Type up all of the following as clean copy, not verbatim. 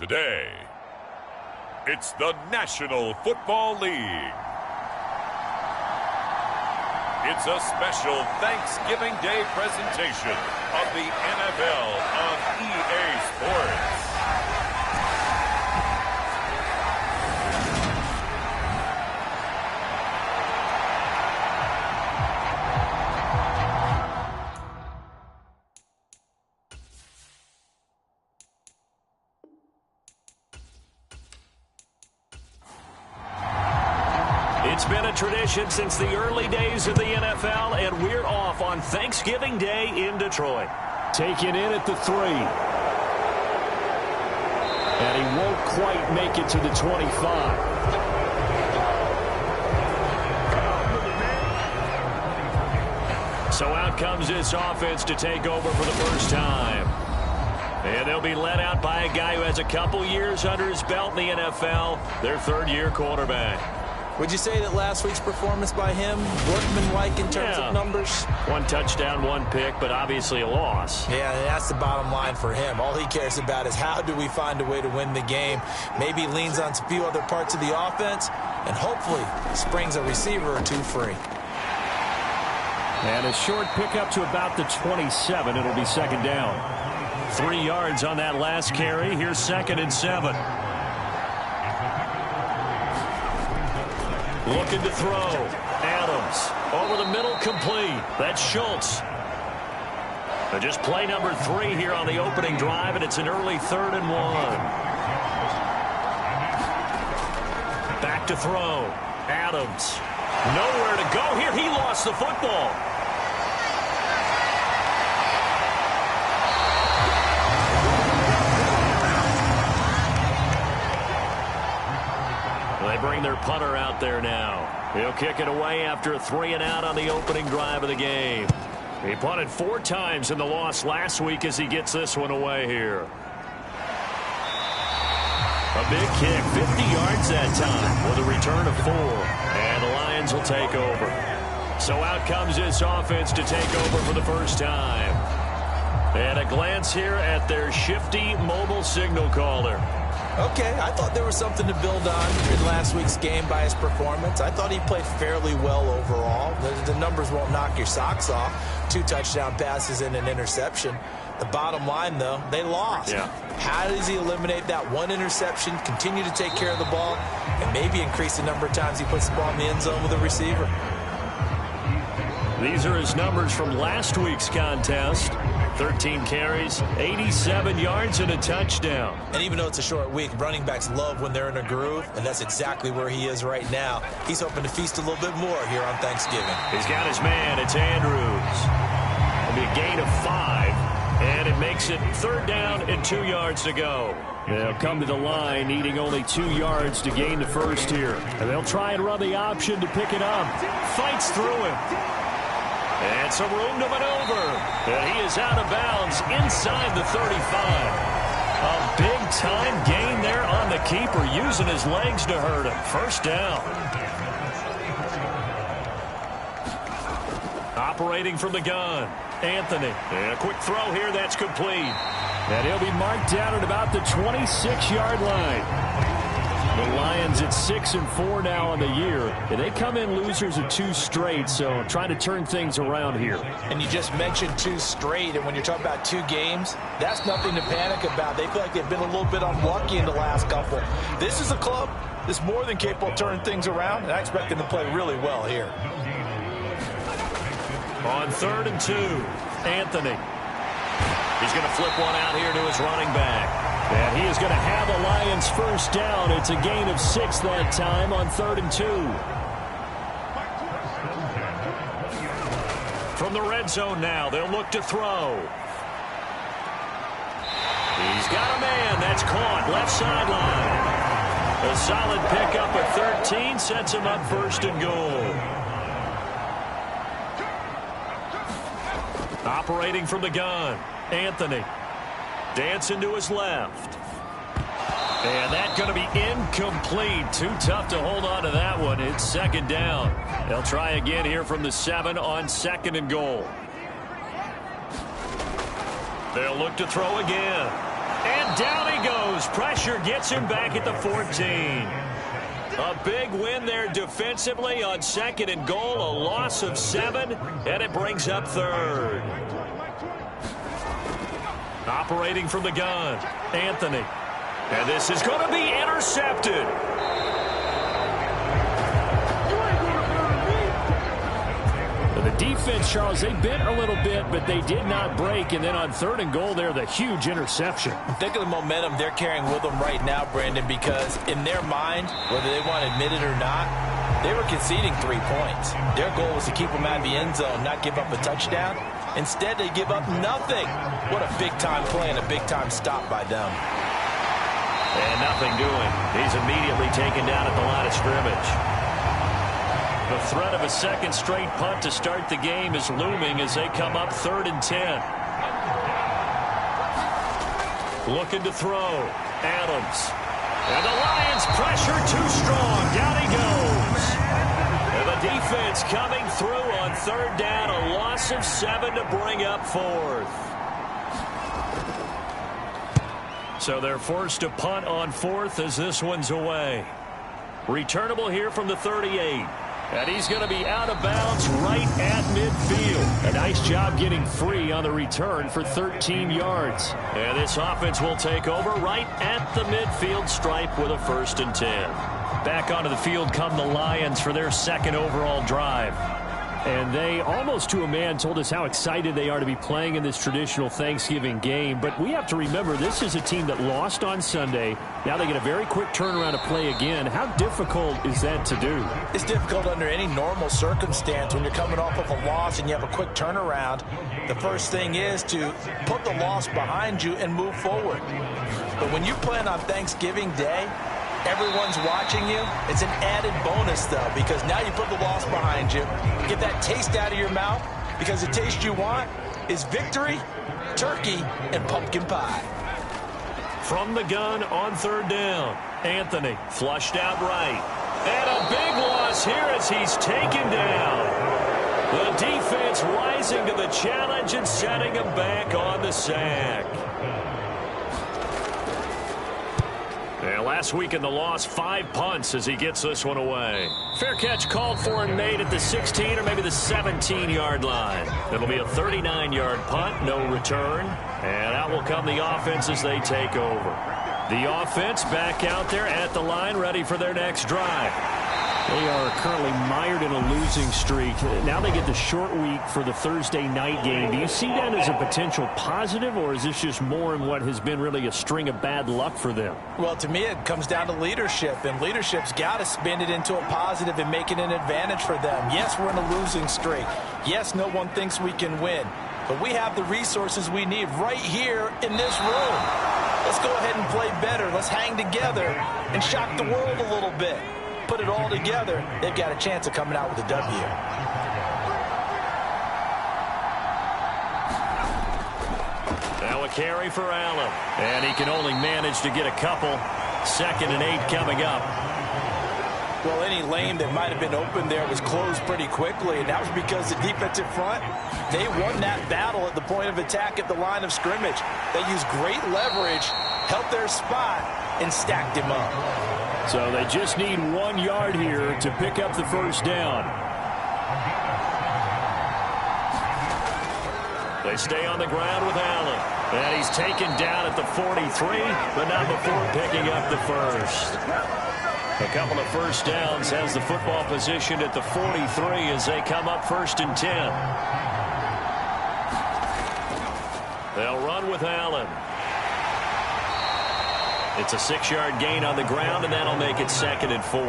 Today, it's the National Football League. It's a special Thanksgiving Day presentation of the NFL on EA Sports. It's been a tradition since the early days of the NFL, and we're off on Thanksgiving Day in Detroit. Taken in at the 3. And he won't quite make it to the 25. So out comes this offense to take over for the first time. And they'll be led out by a guy who has a couple years under his belt in the NFL, their third-year quarterback. Would you say that last week's performance by him, workmanlike in terms of numbers? 1 touchdown, 1 pick, but obviously a loss. Yeah, that's the bottom line for him. All he cares about is how do we find a way to win the game. Maybe leans on a few other parts of the offense, and hopefully springs a receiver or two free. And a short pickup to about the 27. It'll be second down. 3 yards on that last carry. Here's 2nd and 7. Looking to throw. Adams over the middle, complete. That's Schultz. Just play number 3 here on the opening drive, and it's an early 3rd and 1. Back to throw. Adams. Nowhere to go here. He lost the football. They bring their punter out there now. He'll kick it away after a 3-and-out on the opening drive of the game. He punted 4 times in the loss last week as he gets this one away here. A big kick, 50 yards that time with a return of 4. And the Lions will take over. So out comes this offense to take over for the first time. And a glance here at their shifty mobile signal caller. Okay, I thought there was something to build on in last week's game by his performance. I thought he played fairly well overall. The numbers won't knock your socks off. 2 touchdown passes and an interception. The bottom line, though, they lost. Yeah. How does he eliminate that 1 interception, continue to take care of the ball, and maybe increase the number of times he puts the ball in the end zone with a receiver? These are his numbers from last week's contest. 13 carries, 87 yards, and a touchdown. And even though it's a short week, running backs love when they're in a groove, and that's exactly where he is right now. He's hoping to feast a little bit more here on Thanksgiving. He's got his man. It's Andrews. It'll be a gain of 5, and it makes it 3rd down and 2 yards to go. They'll come to the line needing only 2 yards to gain the first here. And they'll try and run the option to pick it up. Fights through him. And some room to maneuver. And he is out of bounds inside the 35. A big-time gain there on the keeper, using his legs to hurt him. First down. Operating from the gun, Anthony. And a quick throw here, that's complete. And he'll be marked down at about the 26-yard line. The Lions at 6-4 now on the year. And they come in losers of 2 straight, so trying to turn things around here. And you just mentioned 2 straight, and when you're talking about 2 games, that's nothing to panic about. They feel like they've been a little bit unlucky in the last couple. This is a club that's more than capable of turning things around, and I expect them to play really well here. On 3rd and 2, Anthony. He's going to flip one out here to his running back. And he is going to have a Lions first down. It's a gain of 6 that time on 3rd and 2. From the red zone now, they'll look to throw. He's got a man. That's caught. Left sideline. A solid pickup at 13 sets him up 1st and goal. Operating from the gun, Anthony. Dancing to his left. And that's going to be incomplete. Too tough to hold on to that one. It's 2nd down. They'll try again here from the 7 on 2nd and goal. They'll look to throw again. And down he goes. Pressure gets him back at the 14. A big win there defensively on 2nd and goal. A loss of 7, and it brings up 3rd. Operating from the gun, Anthony. And this is going to be intercepted. The defense, Charles, they bent a little bit, but they did not break. And then on 3rd and goal there, the huge interception. Think of the momentum they're carrying with them right now, Brandon, because in their mind, whether they want to admit it or not, they were conceding 3 points. Their goal was to keep them out of the end zone, not give up a touchdown. Instead, they give up nothing. What a big-time play and a big-time stop by them. And nothing doing. He's immediately taken down at the line of scrimmage. The threat of a 2nd straight punt to start the game is looming as they come up 3rd and 10. Looking to throw. Adams. And the Lions pressure too strong. Down he goes. And the defense coming through on 3rd down. A loss of 7 to bring up 4th. So they're forced to punt on 4th as this one's away. Returnable here from the 38. And he's going to be out of bounds right at midfield. A nice job getting free on the return for 13 yards. And this offense will take over right at the midfield stripe with a 1st and 10. Back onto the field come the Lions for their 2nd overall drive. And they, almost to a man, told us how excited they are to be playing in this traditional Thanksgiving game. But we have to remember, this is a team that lost on Sunday. Now they get a very quick turnaround to play again. How difficult is that to do? It's difficult under any normal circumstance when you're coming off of a loss and you have a quick turnaround. The first thing is to put the loss behind you and move forward. But when you're playing on Thanksgiving Day, everyone's watching you. It's an added bonus, though, because now you put the loss behind you. Get that taste out of your mouth, because the taste you want is victory, turkey, and pumpkin pie. From the gun on 3rd down. Anthony flushed out right. And a big loss here as he's taken down. The defense rising to the challenge and setting him back on the sack. And last week in the loss, 5 punts as he gets this one away. Fair catch called for and made at the 16 or maybe the 17-yard line. It'll be a 39-yard punt, no return. And out will come the offense as they take over. The offense back out there at the line, ready for their next drive. They are currently mired in a losing streak. Now they get the short week for the Thursday night game. Do you see that as a potential positive, or is this just more in what has been really a string of bad luck for them? Well, to me, it comes down to leadership, and leadership's got to spin it into a positive and make it an advantage for them. Yes, we're in a losing streak. Yes, no one thinks we can win, but we have the resources we need right here in this room. Let's go ahead and play better. Let's hang together and shock the world a little bit. Put it all together, they've got a chance of coming out with a W. Now a carry for Allen. And he can only manage to get a couple. 2nd and 8 coming up. Well, any lane that might have been open there was closed pretty quickly, and that was because the defensive front, they won that battle at the point of attack at the line of scrimmage. They used great leverage, held their spot, and stacked him up. So they just need 1 yard here to pick up the 1st down. They stay on the ground with Allen. And he's taken down at the 43, but not before picking up the 1st. A couple of 1st downs has the football positioned at the 43 as they come up 1st and 10. They'll run with Allen. It's a 6-yard gain on the ground, and that'll make it 2nd and 4.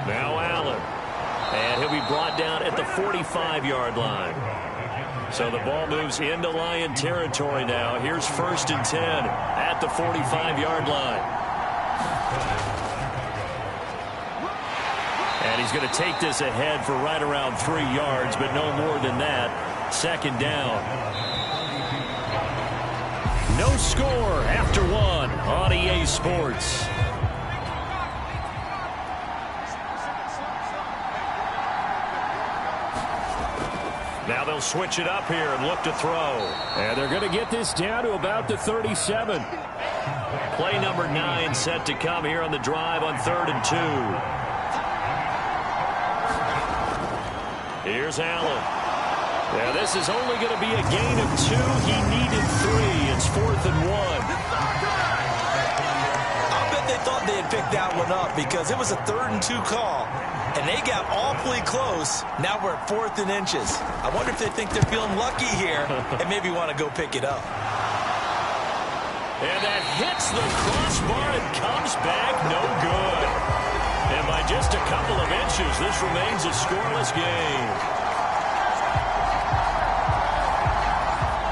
Now Allen. And he'll be brought down at the 45-yard line. So the ball moves into Lion territory now. Here's 1st and 10 at the 45-yard line. And he's going to take this ahead for right around 3 yards, but no more than that. 2nd down. No score after 1 on EA Sports. switch it up here and look to throw. And they're going to get this down to about the 37. Play number 9 set to come here on the drive on 3rd and 2. Here's Allen. Yeah, this is only going to be a gain of 2. He needed 3. It's 4th and 1. They thought they had picked that one up because it was a 3rd and 2 call, and they got awfully close. Now we're at 4th and inches. I wonder if they think they're feeling lucky here and maybe want to go pick it up. And that hits the crossbar and comes back no good. And by just a couple of inches, this remains a scoreless game.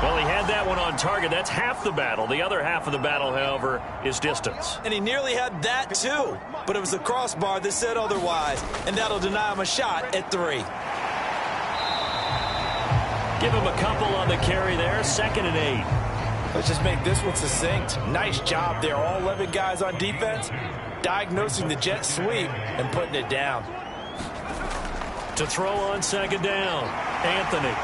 Well, he had that one on target. That's half the battle. The other half of the battle, however, is distance. And he nearly had that, too. But it was the crossbar that said otherwise, and that'll deny him a shot at 3. Give him a couple on the carry there. 2nd and 8. Let's just make this one succinct. Nice job there. All 11 guys on defense diagnosing the jet sweep and putting it down. To throw on 2nd down, Anthony.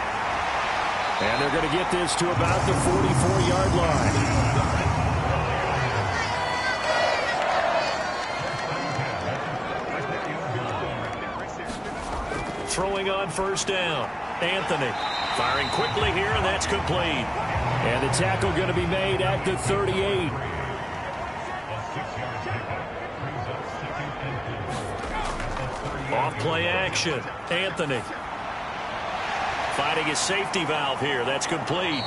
And they're going to get this to about the 44-yard line. Throwing on 1st down. Anthony firing quickly here, and that's complete. And the tackle going to be made at the 38. Off play action. Anthony fighting his safety valve here. That's complete.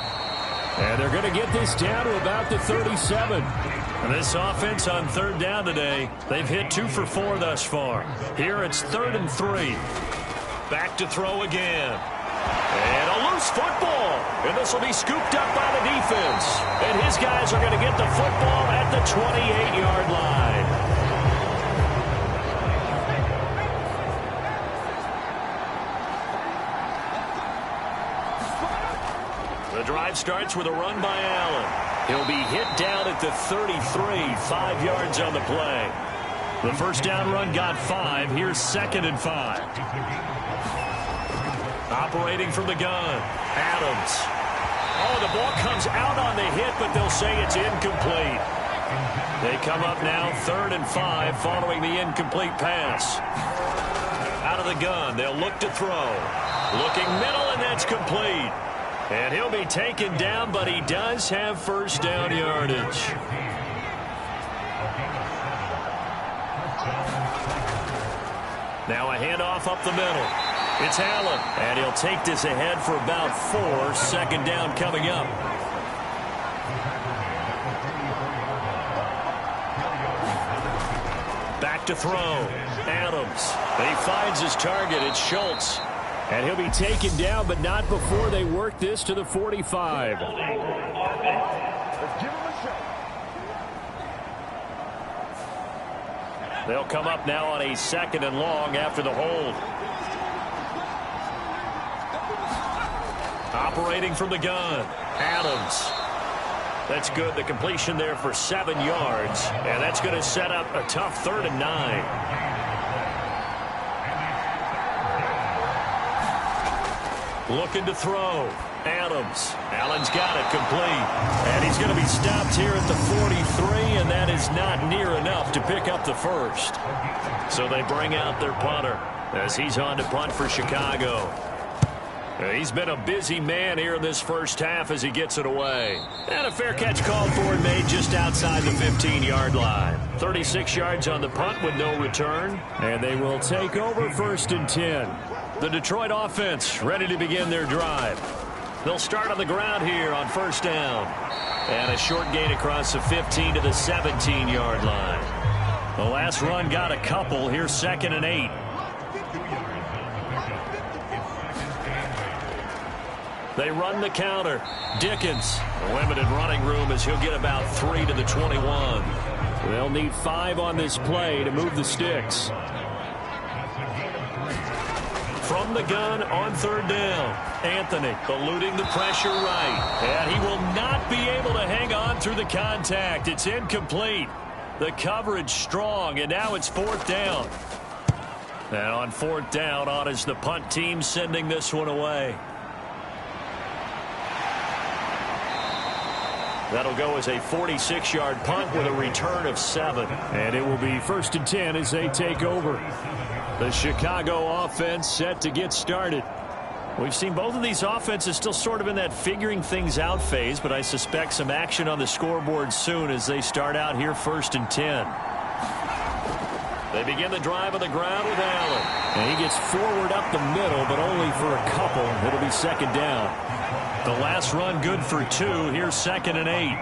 And they're going to get this down to about the 37. And this offense on 3rd down today, they've hit 2 for 4 thus far. Here it's 3rd and 3. Back to throw again. And a loose football. And this will be scooped up by the defense. And his guys are going to get the football at the 28-yard line. The drive starts with a run by Allen. He'll be hit down at the 33, 5 yards on the play. The 1st down run got 5. Here's 2nd and 5. Operating from the gun, Adams. Oh, the ball comes out on the hit, but they'll say it's incomplete. They come up now 3rd and 5 following the incomplete pass. Out of the gun, they'll look to throw. Looking middle, and that's complete. And he'll be taken down, but he does have 1st down yardage. Now a handoff up the middle. It's Allen, and he'll take this ahead for about 4. 2nd down coming up. Back to throw. Adams. He finds his target. It's Schultz. And he'll be taken down, but not before they work this to the 45. They'll come up now on a 2nd and long after the hold. Operating from the gun, Adams. That's good. The completion there for 7 yards. And that's going to set up a tough 3rd and 9. Looking to throw. Adams. Allen's got it complete. And he's going to be stopped here at the 43, and that is not near enough to pick up the 1st. So they bring out their punter as he's on to punt for Chicago. He's been a busy man here in this 1st half as he gets it away. And a fair catch called for and made just outside the 15-yard line. 36 yards on the punt with no return. And they will take over 1st and 10. The Detroit offense ready to begin their drive. They'll start on the ground here on 1st down. And a short gain across the 15 to the 17-yard line. The last run got a couple. Here's 2nd and 8. They run the counter. Dickens. Limited running room as he'll get about 3 to the 21. They'll need 5 on this play to move the sticks. From the gun on 3rd down. Anthony eluding the pressure right. And he will not be able to hang on through the contact. It's incomplete. The coverage strong, and now it's 4th down. And on 4th down, on is the punt team sending this one away. That'll go as a 46-yard punt with a return of 7. And it will be 1st and 10 as they take over. The Chicago offense set to get started. We've seen both of these offenses still sort of in that figuring things out phase, but I suspect some action on the scoreboard soon as they start out here 1st and 10. They begin the drive on the ground with Allen. And he gets forward up the middle, but only for a couple. It'll be 2nd down. The last run good for 2. Here's 2nd and 8.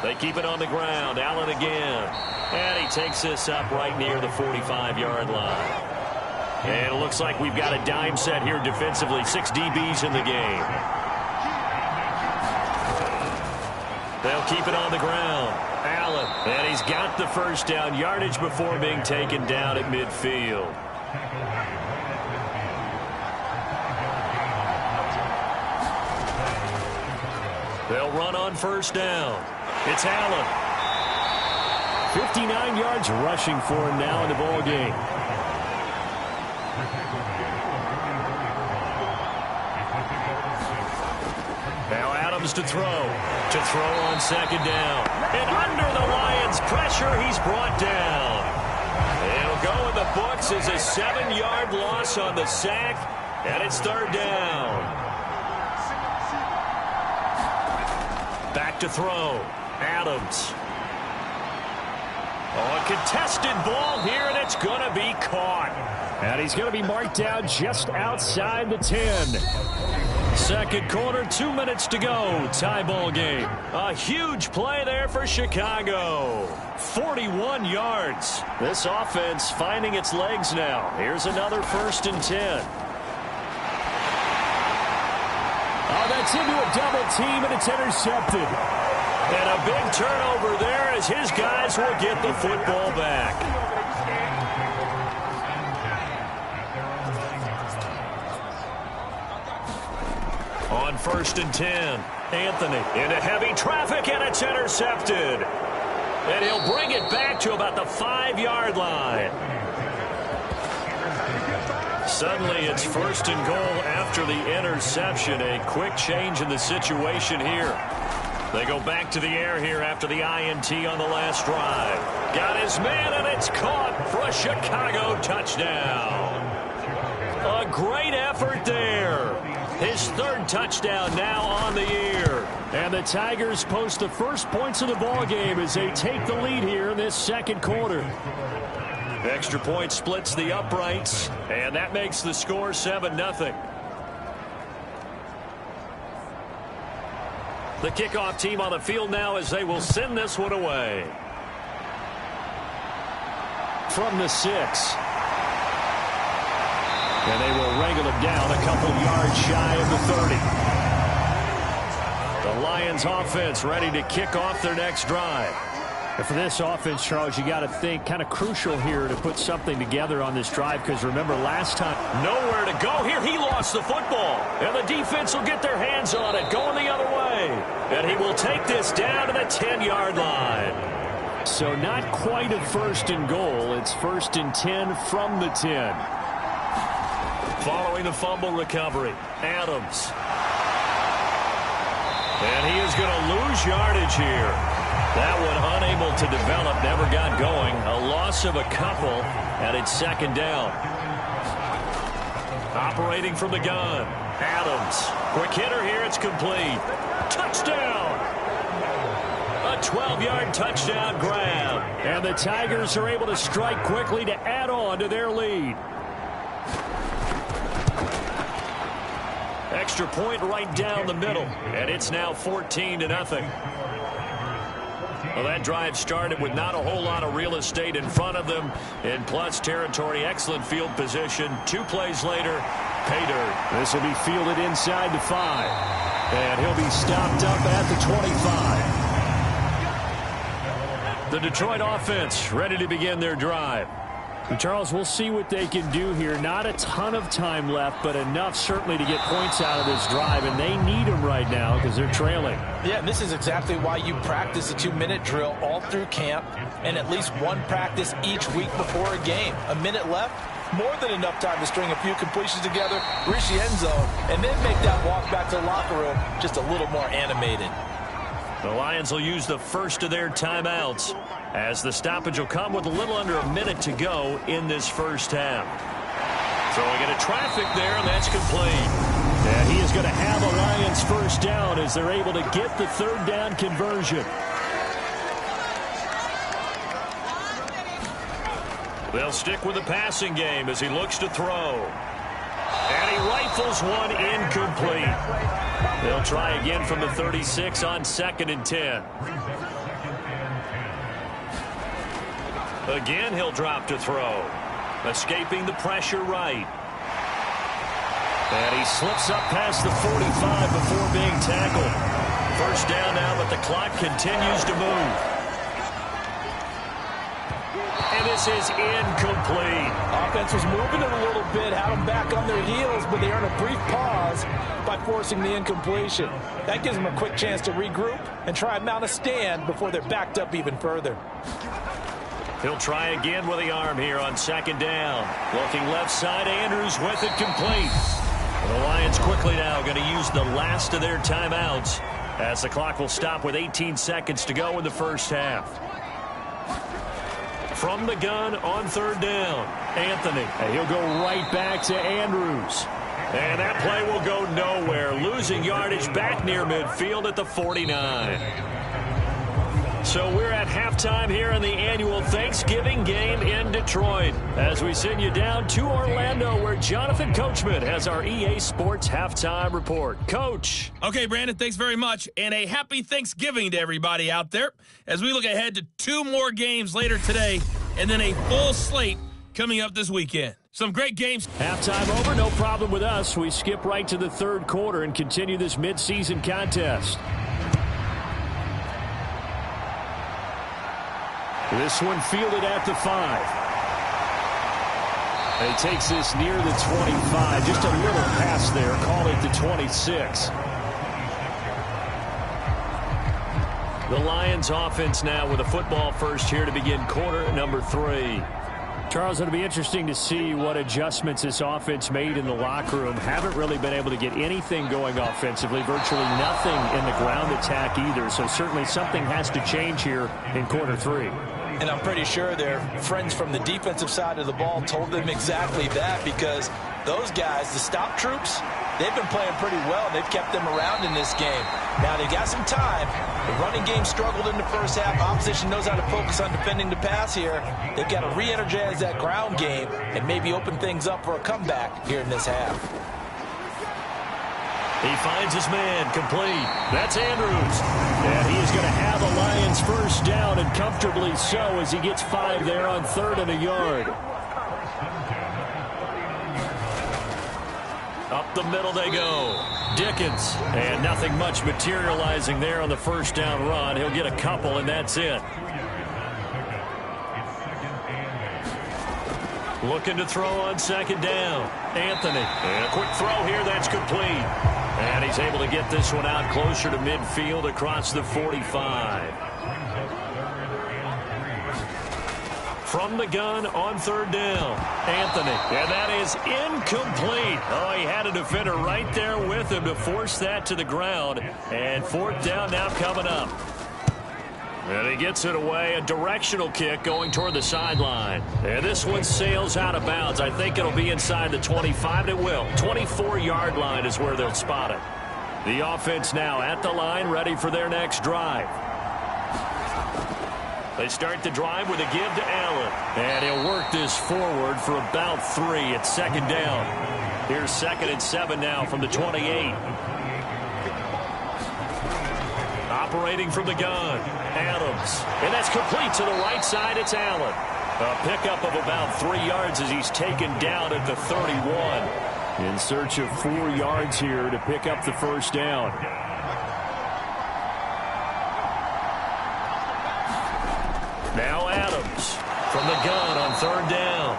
They keep it on the ground. Allen again. And he takes this up right near the 45-yard line. And it looks like we've got a dime set here defensively. 6 DBs in the game. They'll keep it on the ground. Allen. And he's got the 1st down yardage before being taken down at midfield. They'll run on 1st down. It's Allen. 59 yards rushing for him now in the ball game. Now Adams to throw. To throw on 2nd down. And under the Lions' pressure, he's brought down. It'll go in the books as a 7-yard loss on the sack. And it's 3rd down. Back to throw. Adams. Oh, a contested ball here, and it's going to be caught. And he's going to be marked down just outside the 10. 2nd quarter, 2 minutes to go. Tie ball game. A huge play there for Chicago. 41 yards. This offense finding its legs now. Here's another 1st and 10. Oh, that's into a double team, and it's intercepted. And a big turnover there as his guys will get the football back. On 1st and 10, Anthony into heavy traffic, and it's intercepted. And he'll bring it back to about the 5-yard line. Suddenly it's 1st and goal after the interception. A quick change in the situation here. They go back to the air here after the INT on the last drive. Got his man, and it's caught for a Chicago touchdown. A great effort there. His 3rd touchdown now on the year. And the Tigers post the first points of the ball game as they take the lead here in this 2nd quarter. Extra point splits the uprights, and that makes the score 7-0. The kickoff team on the field now as they will send this one away. From the 6. And they will wrangle him down a couple yards shy of the 30. The Lions offense ready to kick off their next drive. And for this offense, Charles, you got to think kind of crucial here to put something together on this drive, because remember last time. Nowhere to go here. He lost the football. And the defense will get their hands on it, going the other way. And he will take this down to the 10-yard line. So not quite a 1st and goal. It's 1st and 10 from the 10. Following the fumble recovery, Adams. And he is going to lose yardage here. That one unable to develop, never got going. A loss of a couple, and it's 2nd down. Operating from the gun, Adams. Quick hitter here, it's complete. Touchdown! A 12-yard touchdown grab. And the Tigers are able to strike quickly to add on to their lead. Extra point right down the middle, and it's now 14-0. Well, that drive started with not a whole lot of real estate in front of them. In plus territory, excellent field position. 2 plays later, pay dirt. This will be fielded inside the 5. And he'll be stopped up at the 25. The Detroit offense ready to begin their drive. And Charles, we'll see what they can do here. Not a ton of time left, but enough certainly to get points out of this drive, and they need them right now because they're trailing. Yeah, and this is exactly why you practice a 2-minute drill all through camp and at least one practice each week before a game. A minute left, more than enough time to string a few completions together, reach the end zone, and then make that walk back to the locker room just a little more animated. The Lions will use the first of their timeouts as the stoppage will come with a little under a minute to go in this first half. Throwing into traffic there, and that's complete. And he is going to have a Lions first down as they're able to get the third down conversion. They'll stick with the passing game as he looks to throw. And he rifles one incomplete. They'll try again from the 36 on 2nd and 10. Again, he'll drop to throw. Escaping the pressure right. And he slips up past the 45 before being tackled. First down now, but the clock continues to move. And this is incomplete. Offense was moving it a little bit, had them back on their heels, but they earned a brief pause by forcing the incompletion. That gives them a quick chance to regroup and try and mount a stand before they're backed up even further. He'll try again with the arm here on 2nd down. Looking left side, Andrews with it complete. And the Lions quickly now going to use the last of their timeouts as the clock will stop with 18 seconds to go in the first half. From the gun on 3rd down, Anthony. And he'll go right back to Andrews. And that play will go nowhere. Losing yardage back near midfield at the 49. So we're at halftime here in the annual Thanksgiving game in Detroit as we send you down to Orlando where Jonathan Coachman has our EA Sports halftime report. Coach. Okay, Brandon, thanks very much. And a happy Thanksgiving to everybody out there as we look ahead to 2 more games later today and then a full slate coming up this weekend. Some great games. Halftime over, no problem with us. We skip right to the 3rd quarter and continue this midseason contest. This one fielded at the 5. And he takes this near the 25. Just a little pass there. Call it the 26. The Lions offense now with a football first here to begin quarter number 3. Charles, it'll be interesting to see what adjustments this offense made in the locker room. Haven't really been able to get anything going offensively. Virtually nothing in the ground attack either. So certainly something has to change here in quarter 3. And I'm pretty sure their friends from the defensive side of the ball told them exactly that because those guys, the stop troops, they've been playing pretty well. They've kept them around in this game. Now, they've got some time. The running game struggled in the first half. Opposition knows how to focus on defending the pass here. They've got to re-energize that ground game and maybe open things up for a comeback here in this half. He finds his man complete. That's Andrews. And he is going to have a Lions first down, and comfortably so as he gets 5 there on 3rd and a yard. Up the middle they go. Dickens. And nothing much materializing there on the first down run. He'll get a couple, and that's it. Looking to throw on 2nd down. Anthony. And a quick throw here. That's complete. And he's able to get this one out closer to midfield across the 45. From the gun on 3rd down. Anthony. And that is incomplete. Oh, he had a defender right there with him to force that to the ground. And 4th down now coming up. And he gets it away. A directional kick going toward the sideline. And this one sails out of bounds. I think it'll be inside the 25. It will. 24-yard line is where they'll spot it. The offense now at the line, ready for their next drive. They start the drive with a give to Allen. And he'll work this forward for about 3 at 2nd down. Here's 2nd and 7 now from the 28. Operating from the gun. Adams. And that's complete to the right side. It's Allen. A pickup of about 3 yards as he's taken down at the 31. In search of 4 yards here to pick up the first down. Now Adams from the gun on 3rd down.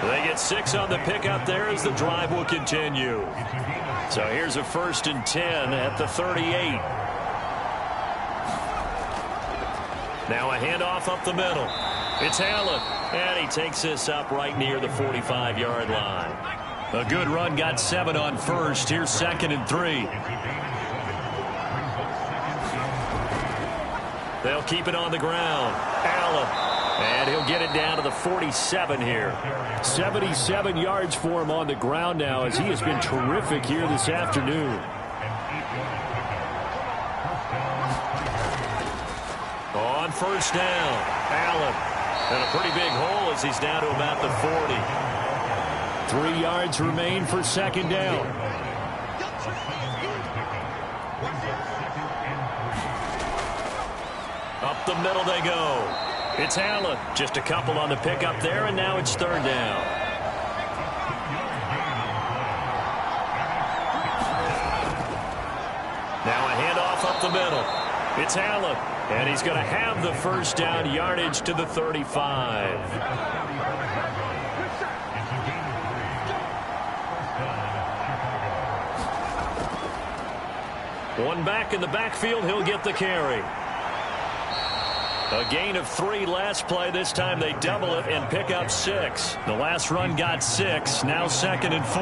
They get 6 on the pickup there as the drive will continue. So here's a 1st and 10 at the 38. Now a handoff up the middle. It's Allen. And he takes this up right near the 45-yard line. A good run, got 7 on first. Here's 2nd and 3. They'll keep it on the ground. Allen. And he'll get it down to the 47 here. 77 yards for him on the ground now, as he has been terrific here this afternoon. On first down, Allen. And a pretty big hole as he's down to about the 40. 3 yards remain for 2nd down. Up the middle they go. It's Allen. Just a couple on the pickup there, and now it's 3rd down. Now a handoff up the middle. It's Allen. And he's going to have the 1st down, yardage to the 35. One back in the backfield, he'll get the carry. A gain of 3 last play. This time they double it and pick up 6. The last run got 6. Now 2nd and 4.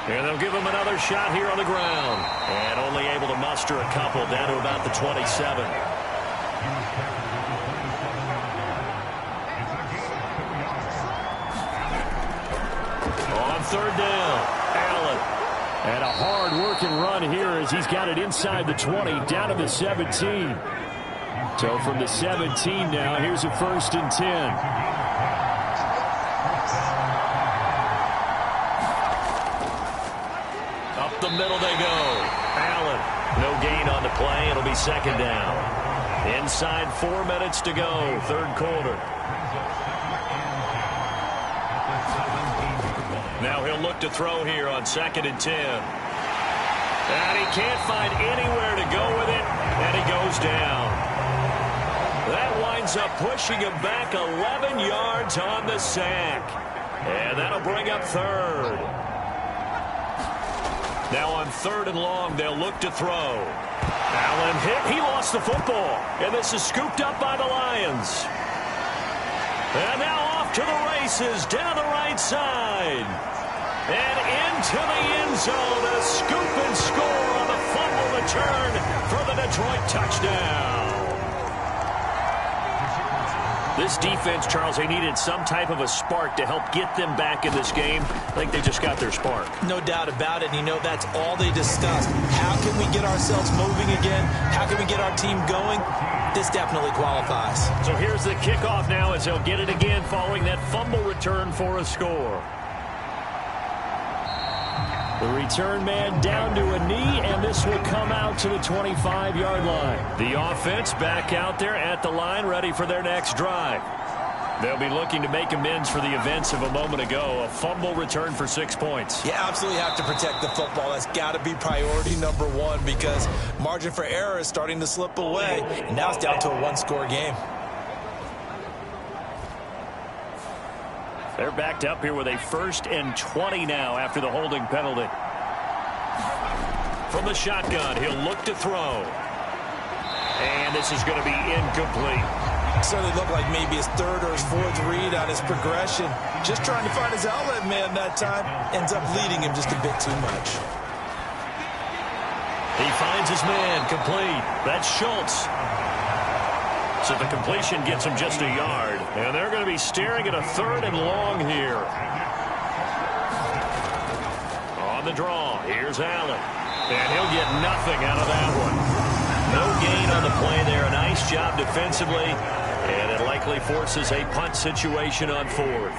And they'll give him another shot here on the ground. And only able to muster a couple down to about the 27. On 3rd down, Allen. And a hard-working run here as he's got it inside the 20, down to the 17. So from the 17 now, here's a 1st and 10. Up the middle they go. Allen, no gain on the play. It'll be 2nd down. Inside 4 minutes to go, 3rd quarter. Now he'll look to throw here on 2nd and 10. And he can't find anywhere to go with it, and he goes down. That winds up pushing him back 11 yards on the sack. And that'll bring up 3rd. Now on 3rd and long, they'll look to throw. Allen hit. He lost the football. And this is scooped up by the Lions. And now off to the races down the right side. And into the end zone. A scoop and score on the fumble return for the Detroit touchdown. This defense, Charles, they needed some type of a spark to help get them back in this game. I think they just got their spark. No doubt about it. You know, that's all they discussed. How can we get ourselves moving again? How can we get our team going? This definitely qualifies. So here's the kickoff now as they'll get it again following that fumble return for a score. The return man down to a knee, and this will come out to the 25-yard line. The offense back out there at the line, ready for their next drive. They'll be looking to make amends for the events of a moment ago. A fumble return for 6 points. You absolutely have to protect the football. That's got to be priority number 1 because margin for error is starting to slip away, and now it's down to a 1-score game. They're backed up here with a 1st and 20 now after the holding penalty. From the shotgun, he'll look to throw. And this is going to be incomplete. Certainly looked like maybe his 3rd or his 4th read on his progression. Just trying to find his outlet man that time. Ends up leading him just a bit too much. He finds his man, complete. That's Schultz. So the completion gets him just a yard. And they're going to be staring at a 3rd and long here. On the draw, here's Allen. And he'll get nothing out of that one. No gain on the play there. A nice job defensively. And it likely forces a punt situation on 4th.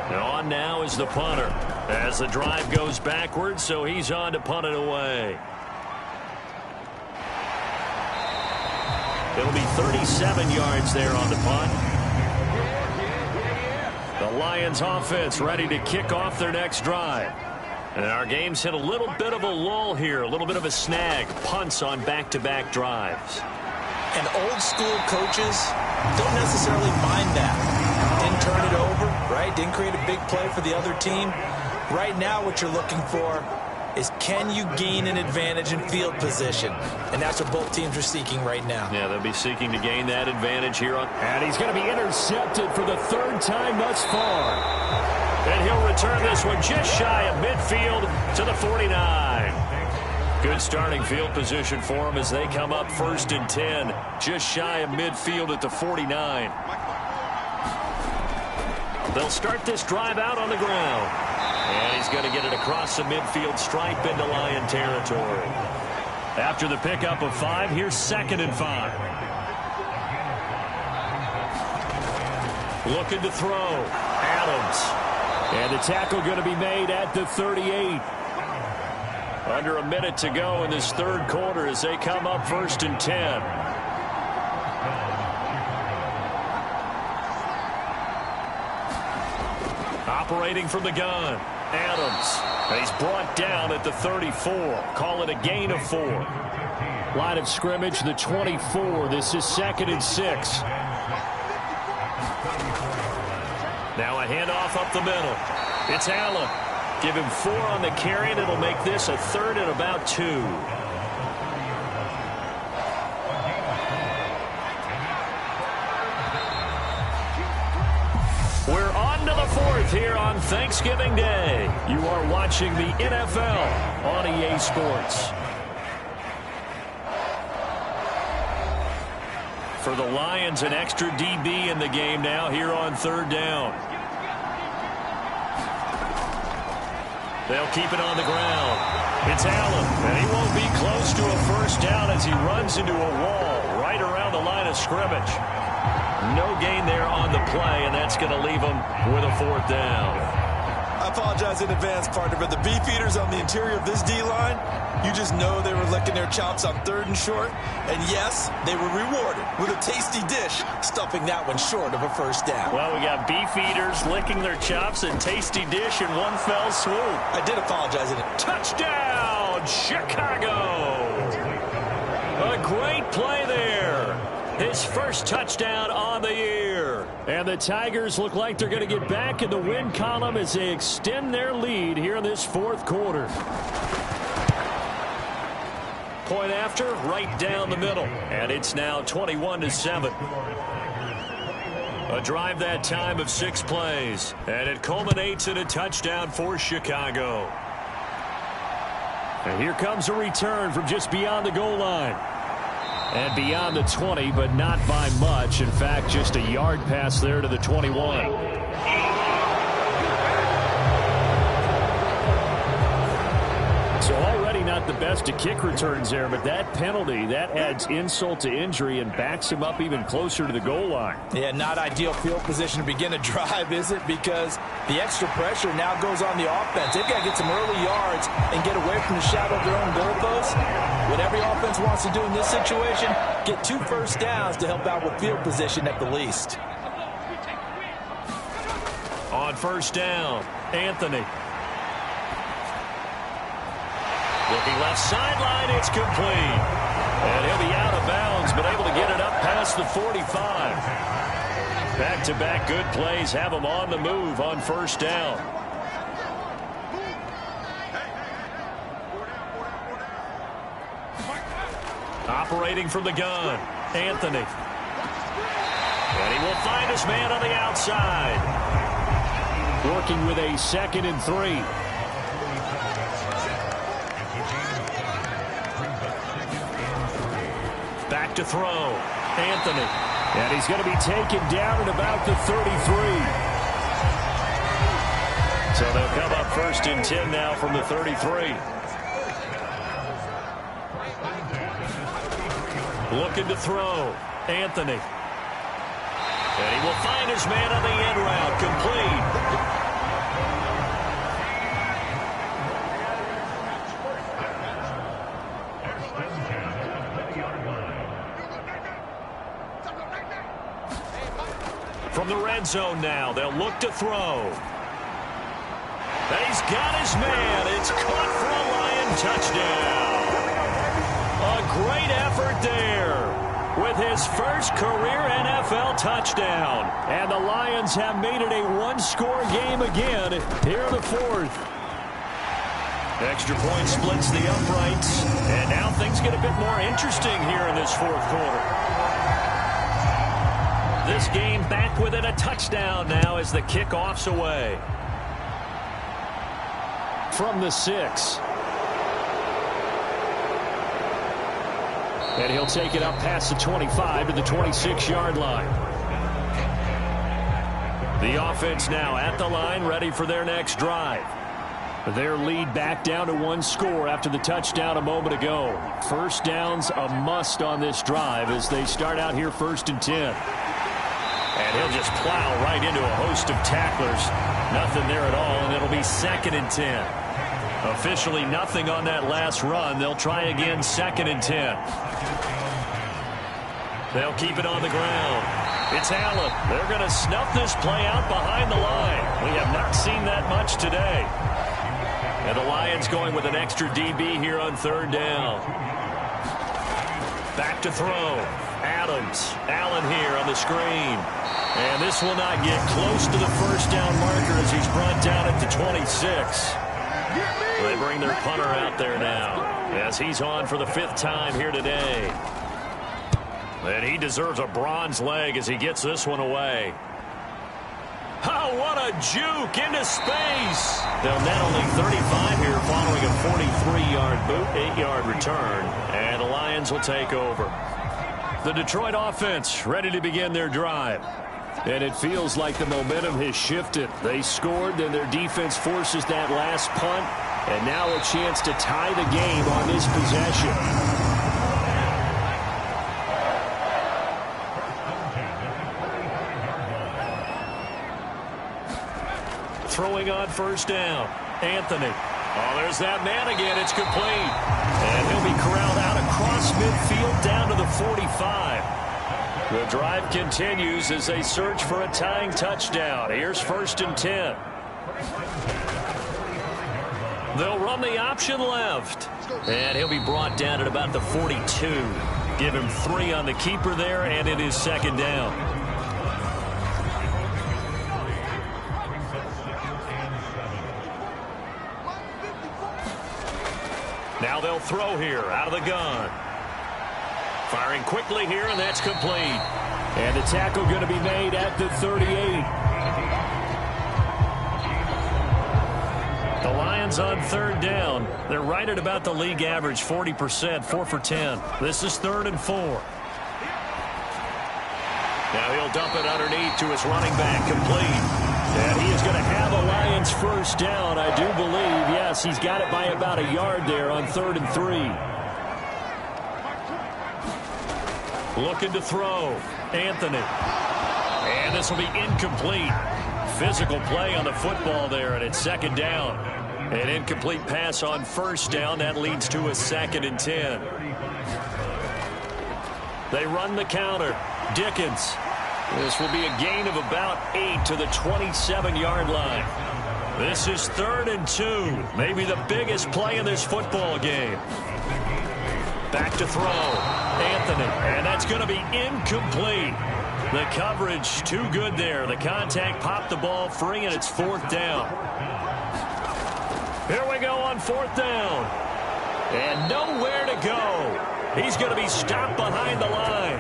And on now is the punter. As the drive goes backwards, so he's on to punt it away. It'll be 37 yards there on the punt. The Lions offense ready to kick off their next drive. And our game's hit a little bit of a lull here, a little bit of a snag. Punts on back-to-back drives. And old-school coaches don't necessarily mind that. Didn't turn it over, right? Didn't create a big play for the other team. Right now what you're looking for is can you gain an advantage in field position? And that's what both teams are seeking right now. Yeah, they'll be seeking to gain that advantage here. And he's going to be intercepted for the third time thus far. And he'll return this one just shy of midfield to the 49. Good starting field position for them as they come up 1st and 10, just shy of midfield at the 49. They'll start this drive out on the ground. And he's going to get it across the midfield stripe into Lion territory. After the pickup of 5, here's 2nd and 5. Looking to throw. Adams. And the tackle going to be made at the 38. Under a minute to go in this third quarter as they come up 1st and 10. Operating from the gun. Adams. He's brought down at the 34. Call it a gain of 4. Line of scrimmage, the 24. This is 2nd and 6. Now a handoff up the middle. It's Allen. Give him 4 on the carry, and it'll make this a 3rd and about 2. We're on to the 4th here on Thanksgiving Day. You are watching the NFL on EA Sports. For the Lions, an extra DB in the game now here on 3rd down. They'll keep it on the ground. It's Allen, and he won't be close to a 1st down as he runs into a wall right around the line of scrimmage. No gain there on the play, and that's going to leave him with a 4th down. I apologize in advance, partner, but the beefeaters on the interior of this D-line, you just know they were licking their chops on 3rd and short. And yes, they were rewarded with a tasty dish, stuffing that one short of a 1st down. Well, we got beefeaters licking their chops and tasty dish in one fell swoop. I did apologize. Touchdown, Chicago! A great play there. His 1st touchdown on the year. And the Tigers look like they're going to get back in the win column as they extend their lead here in this 4th quarter. Point after, right down the middle. And it's now 21-7. A drive that time of 6 plays. And it culminates in a touchdown for Chicago. And here comes a return from just beyond the goal line. And beyond the 20, but not by much. In fact, just a yard pass there to the 21. So already not the best of kick returns there, but that penalty, that adds insult to injury and backs him up even closer to the goal line. Yeah, not ideal field position to begin a drive, is it? Because the extra pressure now goes on the offense. They've got to get some early yards and get away from the shadow of their own goalposts. What every offense wants to do in this situation, get 2 1st downs to help out with field position at the least. On 1st down, Anthony. Looking left sideline, it's complete. And he'll be out of bounds, but able to get it up past the 45. Back-to-back good plays have him on the move on 1st down. Operating from the gun, Anthony. And he will find his man on the outside. Working with a 2nd and 3. Back to throw. Anthony. And he's going to be taken down at about the 33. So they'll come up 1st and 10 now from the 33. Looking to throw. Anthony. And he will find his man on the end route. Complete. From the red zone now, they'll look to throw. And he's got his man. It's caught for a Lion touchdown. A great effort there with his 1st career NFL touchdown. And the Lions have made it a 1-score game again here in the 4th. Extra point splits the uprights. And now things get a bit more interesting here in this fourth quarter. This game back within a touchdown now as the kickoff's away. From the 6. And he'll take it up past the 25 to the 26-yard line. The offense now at the line, ready for their next drive. Their lead back down to 1 score after the touchdown a moment ago. First down's a must on this drive as they start out here 1st and 10. And he'll just plow right into a host of tacklers. Nothing there at all, and it'll be 2nd and 10. Officially nothing on that last run. They'll try again 2nd and 10. They'll keep it on the ground. It's Allen. They're going to snuff this play out behind the line. We have not seen that much today. And the Lions going with an extra DB here on 3rd down. Back to throw. Adams. Allen here on the screen. And this will not get close to the first down marker as he's brought down at the 26. They bring their punter out there now as he's on for the 5th time here today. And he deserves a bronze leg as he gets this one away. Oh, what a juke into space. They'll net only 35 here following a 43-yard boot, 8-yard return. And the Lions will take over. The Detroit offense ready to begin their drive. And it feels like the momentum has shifted. They scored, then their defense forces that last punt. And now a chance to tie the game on this possession. Throwing on 1st down. Anthony. Oh, there's that man again. It's complete. And he'll be corralled out across midfield down to the 45. The drive continues as they search for a tying touchdown. Here's 1st and 10. They'll run the option left. And he'll be brought down at about the 42. Give him 3 on the keeper there, and it is 2nd down. Now they'll throw here out of the gun. Firing quickly here, and that's complete. And the tackle going to be made at the 38. The Lions on 3rd down. They're right at about the league average, 40%, 4 for 10. This is 3rd and 4. Now he'll dump it underneath to his running back, complete. And he is going to have a Lions 1st down, I do believe. Yes, he's got it by about a yard there on 3rd and 3. Looking to throw. Anthony. And this will be incomplete. Physical play on the football there, and it's 2nd down. An incomplete pass on 1st down. That leads to a 2nd and 10. They run the counter. Dickens. This will be a gain of about 8 to the 27-yard line. This is 3rd and 2. Maybe the biggest play in this football game. Back to throw. Anthony. And that's going to be incomplete. The coverage too good there. The contact popped the ball free, and it's 4th down. Here we go on 4th down. And nowhere to go. He's going to be stopped behind the line.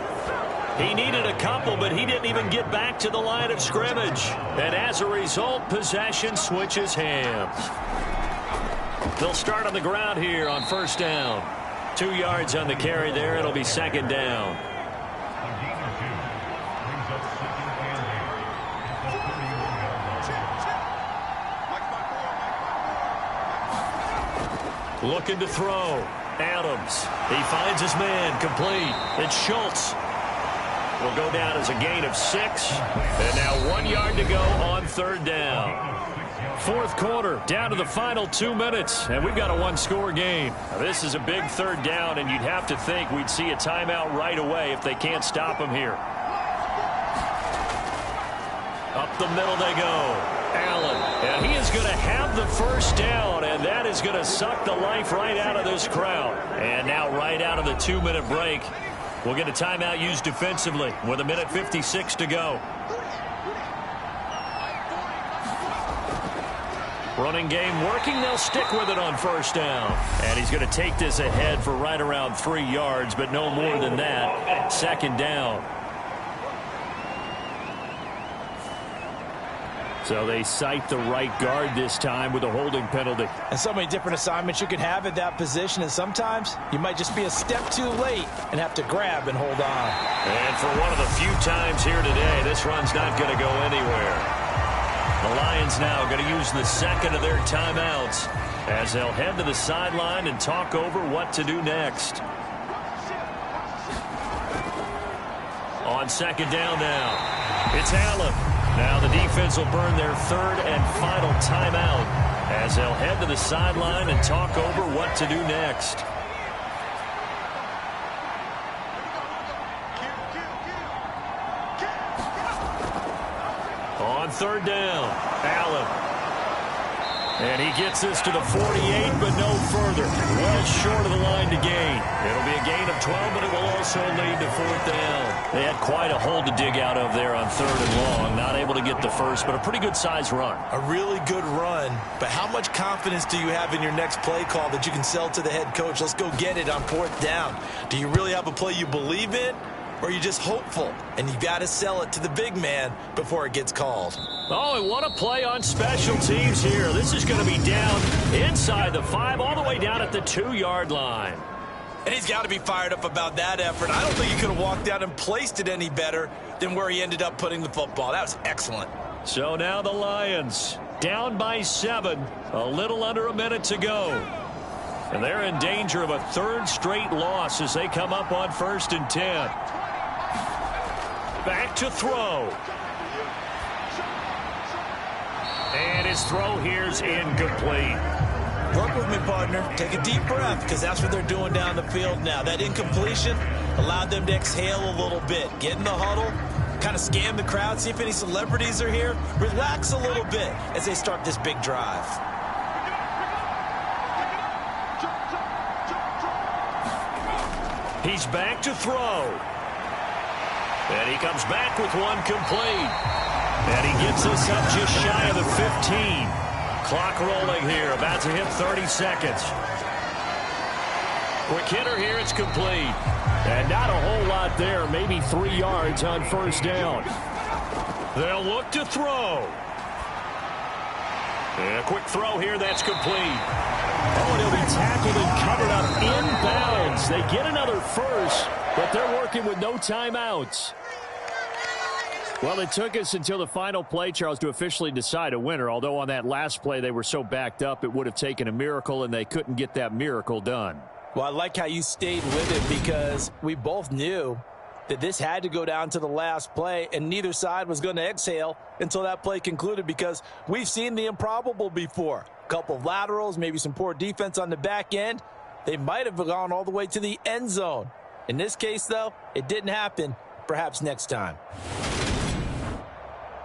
He needed a couple, but he didn't even get back to the line of scrimmage. And as a result, possession switches hands. They'll start on the ground here on 1st down. 2 yards on the carry there. It'll be 2nd down. Looking to throw. Adams. He finds his man. Complete. It's Schultz. Will go down as a gain of 6. And now 1 yard to go on 3rd down. 4th quarter, down to the final 2 minutes, and we've got a 1-score game. Now, this is a big 3rd down, and you'd have to think we'd see a timeout right away if they can't stop him here. Up the middle they go. Allen, and he is going to have the 1st down, and that is going to suck the life right out of this crowd. And now right out of the 2-minute break, we'll get a timeout used defensively with 1:56 to go. Running game working. They'll stick with it on first down. And he's going to take this ahead for right around 3 yards, but no more than that. Second down. So they cite the right guard this time with a holding penalty. And so many different assignments you could have at that position, and sometimes you might just be a step too late and have to grab and hold on. And for one of the few times here today, this run's not going to go anywhere. The Lions now going to use the second of their timeouts as they'll head to the sideline and talk over what to do next. On second down now, it's Allen. Now the defense will burn their third and final timeout as they'll head to the sideline and talk over what to do next. On third down, Allen. And he gets this to the 48, but no further. Well short of the line to gain. It'll be a gain of 12, but it will also lead to fourth down. They had quite a hole to dig out of there on third and long. Not able to get the first, but a pretty good-sized run. A really good run, but how much confidence do you have in your next play call that you can sell to the head coach? Let's go get it on fourth down. Do you really have a play you believe in? Or are you just hopeful, and you got to sell it to the big man before it gets called? Oh, and what a play on special teams here. This is going to be down inside the 5, all the way down at the 2-yard line. And he's got to be fired up about that effort. I don't think he could have walked out and placed it any better than where he ended up putting the football. That was excellent. So now the Lions down by 7, a little under a minute to go. And they're in danger of a third straight loss as they come up on 1st and 10. Back to throw. And his throw here's incomplete. Work with me, partner. Take a deep breath, because that's what they're doing down the field now. That incompletion allowed them to exhale a little bit. Get in the huddle, kind of scan the crowd, see if any celebrities are here. Relax a little bit as they start this big drive. He's back to throw. And he comes back with one complete. And he gets us up just shy of the 15. Clock rolling here, about to hit 30 seconds. Quick hitter here, it's complete. And not a whole lot there, maybe 3 yards on first down. They'll look to throw. And a quick throw here, that's complete. Oh, and he'll be tackled and covered up inbounds. They get another first, but they're working with no timeouts. Well, it took us until the final play, Charles, to officially decide a winner, although on that last play they were so backed up it would have taken a miracle, and they couldn't get that miracle done. Well, I like how you stayed with it, because we both knew that this had to go down to the last play, and neither side was going to exhale until that play concluded, because we've seen the improbable before. A couple of laterals, maybe some poor defense on the back end. They might have gone all the way to the end zone. In this case, though, it didn't happen. Perhaps next time.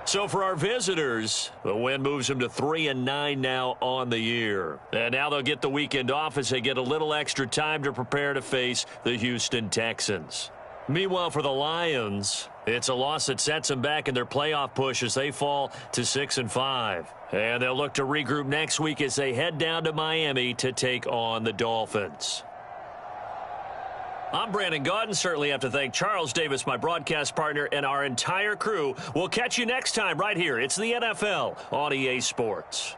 So for our visitors, the win moves them to 3-9 now on the year. And now they'll get the weekend off as they get a little extra time to prepare to face the Houston Texans. Meanwhile, for the Lions, it's a loss that sets them back in their playoff push as they fall to 6-5. And they'll look to regroup next week as they head down to Miami to take on the Dolphins. I'm Brandon Gaudin. Certainly have to thank Charles Davis, my broadcast partner, and our entire crew. We'll catch you next time right here. It's the NFL on EA Sports.